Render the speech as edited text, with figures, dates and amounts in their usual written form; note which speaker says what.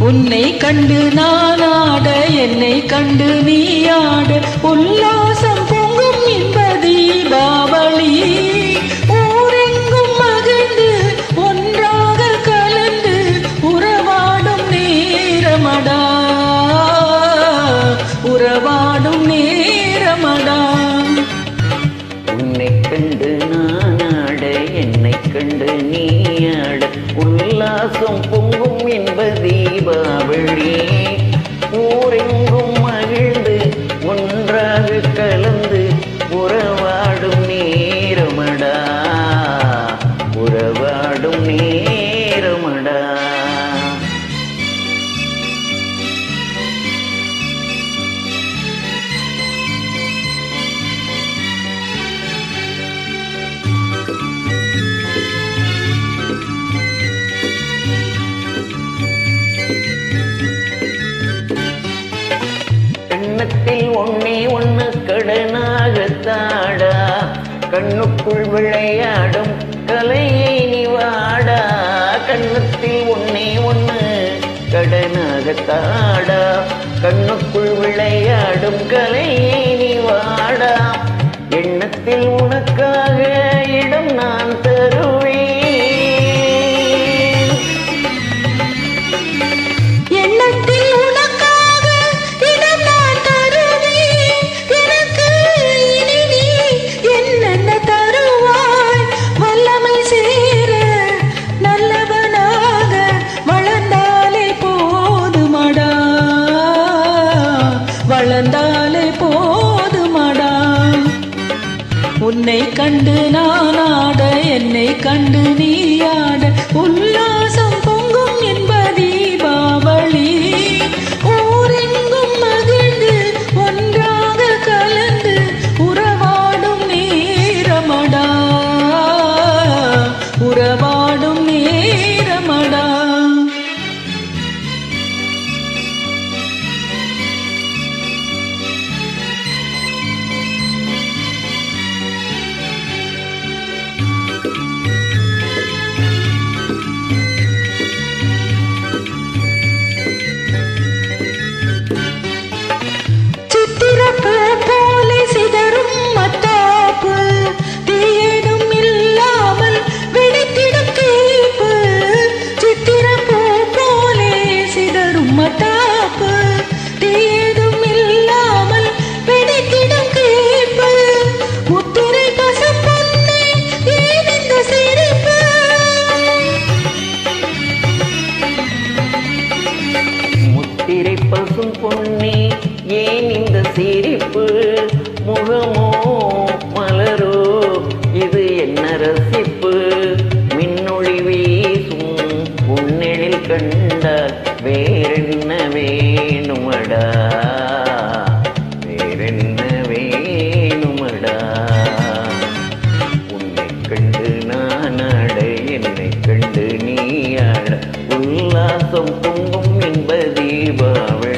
Speaker 1: உன்னை கண்டு நான் ஆட, என்னை கண்டு நீ ஆட, உல்லாசம் பொங்கும் இன்ப தீபாவளி. ஊரெங்கும் மகிழ்ந்து ஒன்றாக கலந்து உறவாடும் நேரமடா, உறவாடும் நேரமடா.
Speaker 2: உன்னை கண்டு நான் ஆட, என்னை கண்டு நீ ஆட, உல்லாசம் பொங்கும் இன்ப தீபாவளி. ஊரெங்கும் மகிழ்ந்து ஒன்றாக கலந்து உறவாடும் நேரமடா, உறவாடும் நேரமடா. கண்ணத்தில் ஒன்னே ஒன்னு கடனாக தாடா, கண்ணுக்குள் விளையாடும் கலையை நீ வாடா. கண்ணத்தில் ஒன்னே ஒன்னு கடனாக தாடா, கண்ணுக்குள் விளையாடும் கலையை நீ வாடா. எண்ணத்தில் உனக்காக இடம் நான் தருவேன்,
Speaker 1: எண்ணத்தில் உனக்காக இடம் நான் தருவேன். எனக்கு இனி நீ என்னென்ன தருவாய்? வல்லமை சேர நல்லவனாக வளர்ந்தாலே போதுமடா, வளர்ந்தாலே போதுமடா. உன்னை கண்டு நான் ஆட, என்னை கண்டு நீ ஆட, உல்லாசம் பொங்கும் என்ப தீபாவளி. ஊரெங்கும் மகிழ்ந்து ஒன்றாக கலந்து உறவாடும் நேரமடா, உறவாடும் நேரமடா. சித்திரப்பு போலே சிதறும் மத்தாப்பு, தீயேதும் இல்லாமல் வெடித்திடும் தீப்பு. சித்திரப்பு போலே சிதறும் மத்தாப்பு, தீயேதும் இல்லாமல் வெடித்திடும் தீப்பு. முத்திரை பசும் பொன்னே ஏன் இந்த சிரிப்பு?
Speaker 2: முத்திரை பசும் பொன்னே ஏன் இந்த சிரிப்பு? முகமோ மலரோ இது என்ன ரசிப்பு? மின்னொளி வீசும் உன்னெழில் கண்டால் வேறென்ன வேணுமடா, வேறென்ன வேணுமடா. உன்னை கண்டு நான் ஆட, என்னை கண்டு நீ ஆட, உல்லாசம் பொங்கும் என்ப தீபாவளி.